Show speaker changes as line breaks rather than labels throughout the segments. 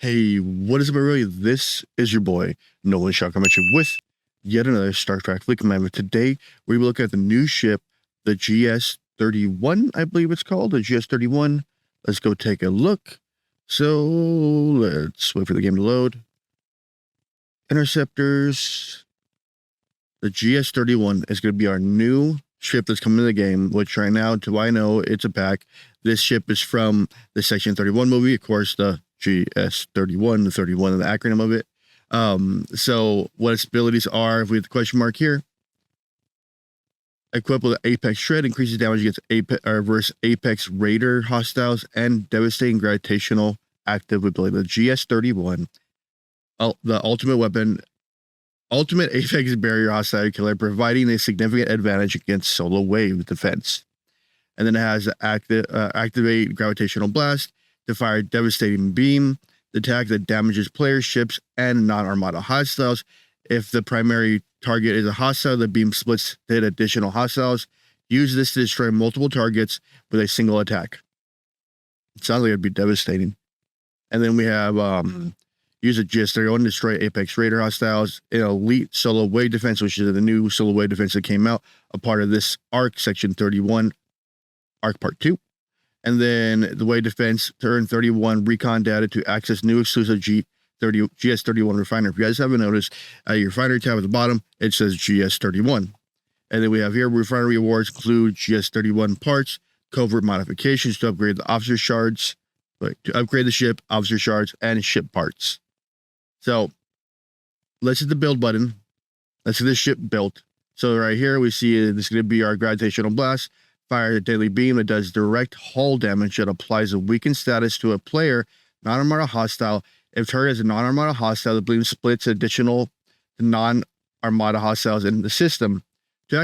Hey, what is up, everybody? This is your boy, Nowonshall, coming at you with yet another Star Trek Fleet Commandment. Today, we will look at the new ship, the GS-31, I believe it's called, the GS-31. Let's go take a look. So, let's wait for the game to load. Interceptors. The GS-31 is going to be our new ship that's coming to the game, which right now, to what I know, it's a pack. This ship is from the Section 31 movie, of course, the GS-31, the 31 of the acronym of it. So what its abilities are, if we have the question mark here, equipped with Apex Shred, increases damage against versus Apex Raider hostiles and devastating gravitational active ability. The GS-31, the ultimate weapon, ultimate Apex barrier hostile killer, providing a significant advantage against solo wave defense. And then it has activate gravitational blast to fire devastating beam, the attack that damages players, ships, and non-armada hostiles. If the primary target is a hostile, the beam splits to hit additional hostiles. Use this to destroy multiple targets with a single attack. It sounds like it'd be devastating. And then we have use a GS-31 to destroy Apex Raider hostiles in elite solo wave defense, which is the new solo wave defense that came out, a part of this arc, Section 31, arc part 2. And then the wave defense, turn 31 recon data to access new exclusive GS-31 Refinery. If you guys haven't noticed, your Refinery tab at the bottom, it says GS-31. And then we have here, Refinery awards include GS-31 parts, covert modifications to upgrade the officer shards, to upgrade the ship, officer shards, and ship parts. So let's hit the build button. Let's see this ship built. So right here, we see this is going to be our gravitational blast. Fire a deadly beam that does direct hull damage that applies a weakened status to a player, non-armada hostile. If target is a non-armada hostile, the beam splits additional non-armada hostiles in the system. To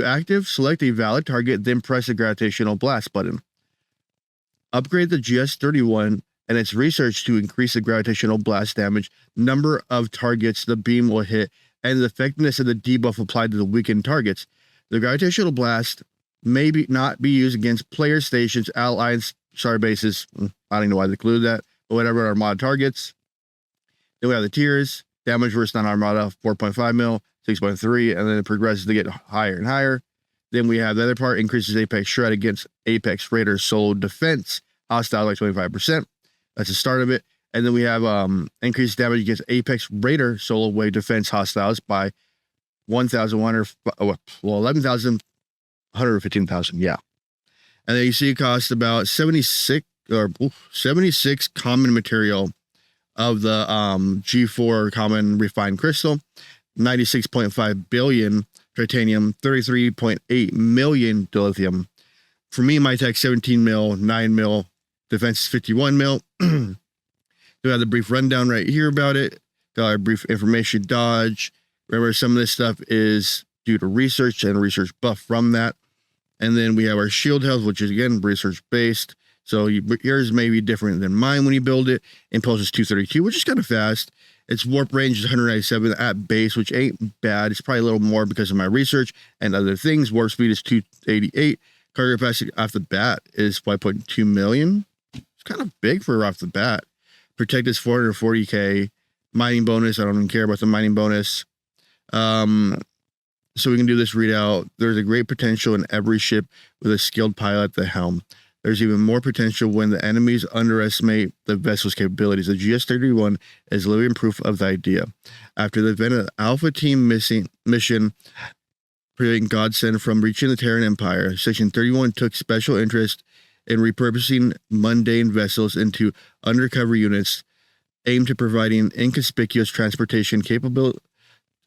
active, select a valid target, then press the gravitational blast button. Upgrade the GS-31 and its research to increase the gravitational blast damage, number of targets the beam will hit, and the effectiveness of the debuff applied to the weakened targets. The gravitational blast may not be used against player stations, allies, star bases. I don't even know why they include that, but whatever armada targets. Then we have the tiers, damage versus non-armada, 4.5 mil, 6.3, and then it progresses to get higher and higher. Then we have the other part, increases Apex Shred against Apex Raider solo defense, hostile by 25%. That's the start of it. And then we have increased damage against Apex Raider solo wave defense hostiles by 11,115,000, yeah. And then you see it costs about 76 common material of the G4 common refined crystal, 96.5 billion titanium, 33.8 million dilithium. For me, my tech 17 mil, 9 mil, defense is 51 mil. We have the brief rundown right here about it. Got our brief information dodge. Remember, some of this stuff is due to research and research buff from that. And then we have our shield health, which is, again, research-based. So yours may be different than mine when you build it. Impulse is 232, which is kind of fast. Its warp range is 197 at base, which ain't bad. It's probably a little more because of my research and other things. Warp speed is 288. Cargo capacity off the bat is 5.2 million. It's kind of big for off the bat. Protect is 440k. Mining bonus, I don't even care about the mining bonus. So we can do this readout. There's a great potential in every ship with a skilled pilot at the helm. There's even more potential when the enemies underestimate the vessel's capabilities. The GS-31 is living proof of the idea. After the event of the Alpha Team mission preventing Godsend from reaching the Terran Empire, Section 31 took special interest in repurposing mundane vessels into undercover units aimed to providing inconspicuous transportation capable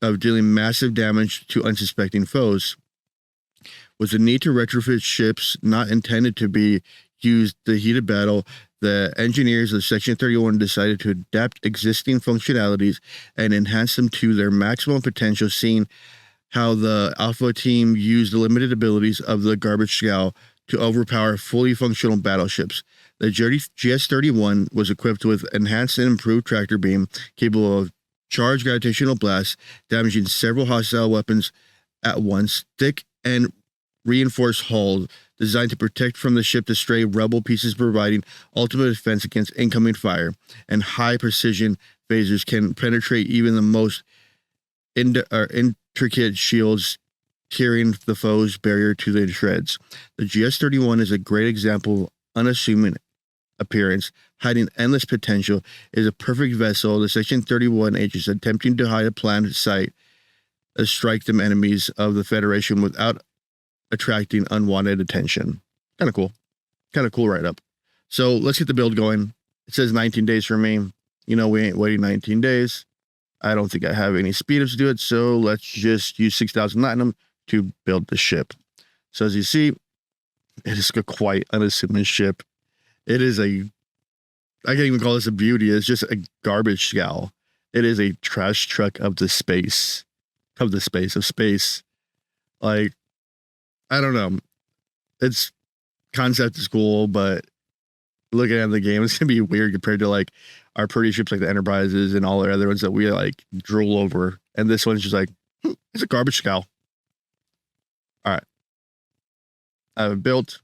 of dealing massive damage to unsuspecting foes. With the need to retrofit ships not intended to be used in the heat of battle, the engineers of Section 31 decided to adapt existing functionalities and enhance them to their maximum potential, seeing how the Alpha Team used the limited abilities of the garbage scow to overpower fully functional battleships. The GS-31 was equipped with enhanced and improved tractor beam, capable of charged gravitational blasts, damaging several hostile weapons at once. Thick and reinforced hull designed to protect from the ship to stray rebel pieces, providing ultimate defense against incoming fire. And high precision phasers can penetrate even the most intricate shields, tearing the foe's barrier to the shreds. The GS-31 is a great example of unassuming appearance, hiding endless potential. It is a perfect vessel. The Section 31H is attempting to hide a planned site, strike them enemies of the Federation without attracting unwanted attention. Kind of cool. Kind of cool write-up. So let's get the build going. It says 19 days for me. You know, we ain't waiting 19 days. I don't think I have any speed ups to do it, so let's just use 6,000 Latinum to build the ship. So as you see, it is a quite unassuming ship. It is I can't even call this a beauty. It's just a garbage scow. It is a trash truck of space. Like, I don't know. Its concept is cool, but looking at the game, it's gonna be weird compared to like our pretty ships like the Enterprises and all the other ones that we like drool over. And this one's just like, it's a garbage scow. All right. I have it built.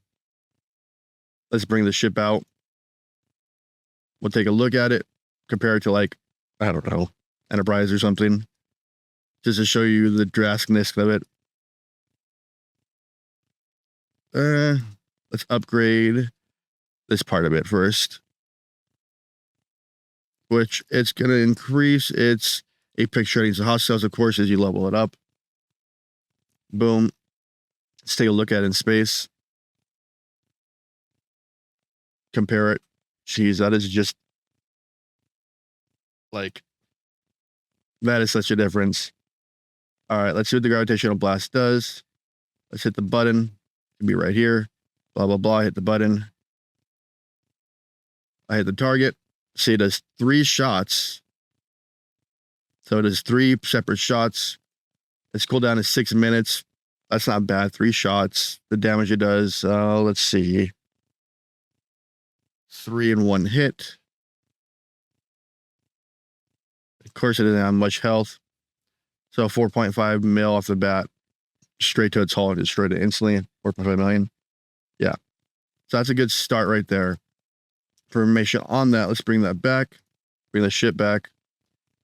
Let's bring the ship out. We'll take a look at it, compare it to like, I don't know, Enterprise or something, just to show you the drasticness of it. Let's upgrade this part of it first, which it's going to increase its apex ratings of hostiles, of course, as you level it up. Boom. Let's take a look at it in space. Compare it. Jeez, that is just like, that is such a difference. All right, let's see what the gravitational blast does. Let's hit the button. It'll be right here. Blah, blah, blah. Hit the button. I hit the target. See, it does 3 shots. So it is 3 separate shots. Its cooldown is 6 minutes. That's not bad. 3 shots. The damage it does, let's see. 3 in 1 hit. Of course, it doesn't have much health. So 4.5 mil off the bat. Straight to its hull and destroyed it instantly. 4.5 million. Yeah. So that's a good start right there. For information on that, let's bring that back. Bring the ship back.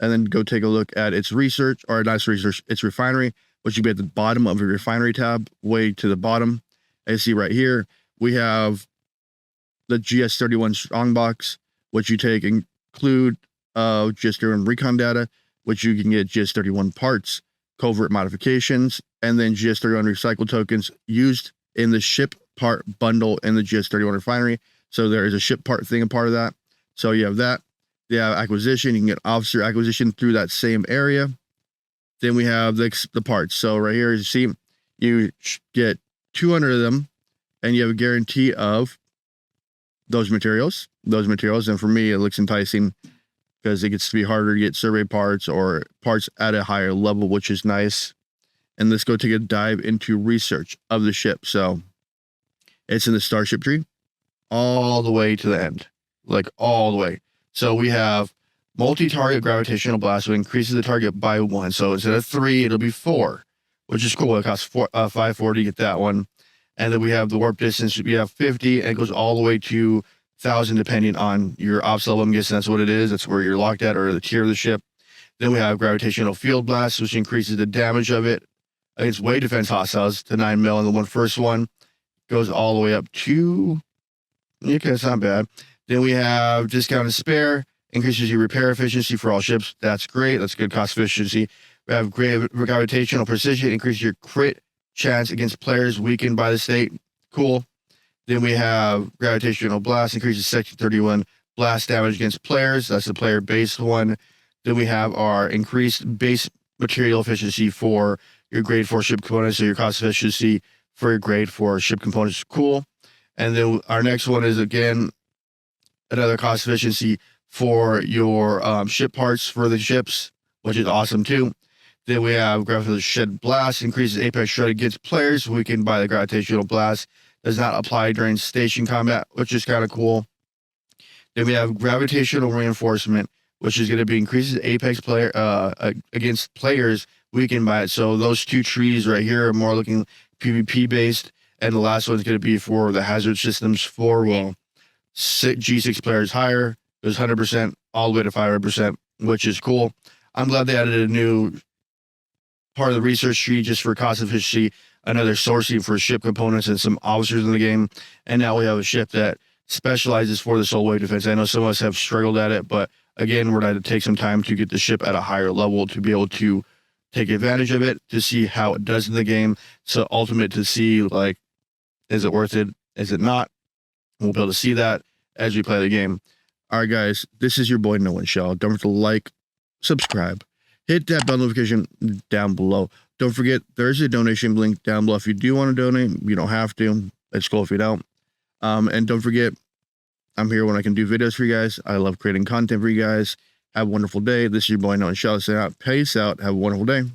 And then go take a look at its research, or not its research, its refinery, which should be at the bottom of the refinery tab, way to the bottom. As you see right here, we have the GS-31 Strongbox, which you take include GS-31 recon data, which you can get GS-31 parts, covert modifications, and then GS-31 recycle tokens used in the ship part bundle in the GS-31 refinery. So there is a ship part thing, a part of that. So you have that. You have acquisition. You can get officer acquisition through that same area. Then we have the parts. So right here, as you see, you get 200 of them, and you have a guarantee of those materials. And for me, it looks enticing because it gets to be harder to get survey parts or parts at a higher level, which is nice. And let's go take a dive into research of the ship. So it's in the starship tree all the way to the end, like all the way. So we have multi-target gravitational blast, so it increases the target by 1. So instead of 3, it'll be 4, which is cool. It costs 540 to get that one. And then we have the warp distance. We have 50, and it goes all the way to 1,000, depending on your ops level. I'm guessing that's what it is. That's where you're locked at, or the tier of the ship. Then we have gravitational field blast, which increases the damage of it against wave defense hostiles to 9 mil. And the first one goes all the way up to, okay, it's not bad. Then we have discounted spare, increases your repair efficiency for all ships. That's great. That's good cost efficiency. We have gravitational precision, increases your crit chance against players weakened by the state. Cool. Then we have gravitational blast, increases Section 31 blast damage against players. That's the player base one. Then we have our increased base material efficiency for your grade 4 ship components. So your cost efficiency for your grade 4 ship components is cool. And then our next one is, again, another cost efficiency for your ship parts for the ships, which is awesome too. Then we have gravitational shed blast, increases apex shred against players weakened by the gravitational blast. Does not apply during station combat, which is kind of cool. Then we have gravitational reinforcement, which is going to be increases apex player against players weakened by it. So those 2 trees right here are more looking PvP based, and the last one's going to be for the hazard systems for G6 players higher. It was 100% all the way to 500%, which is cool. I'm glad they added a new part of the research tree just for cost efficiency, another sourcing for ship components and some officers in the game. And now we have a ship that specializes for the solo wave defense. I know some of us have struggled at it, but again, we're going to take some time to get the ship at a higher level to be able to take advantage of it, to see how it does in the game. So ultimate to see, like, is it worth it? Is it not? We'll be able to see that as we play the game. All right, guys, this is your boy Nowonshall. Don't forget to like, subscribe, hit that bell notification down below. Don't forget, there's a donation link down below. If you do want to donate, you don't have to. It's cool if you don't. And don't forget, I'm here when I can do videos for you guys. I love creating content for you guys. Have a wonderful day. This is your boy Nowonshall saying out. Peace out. Have a wonderful day.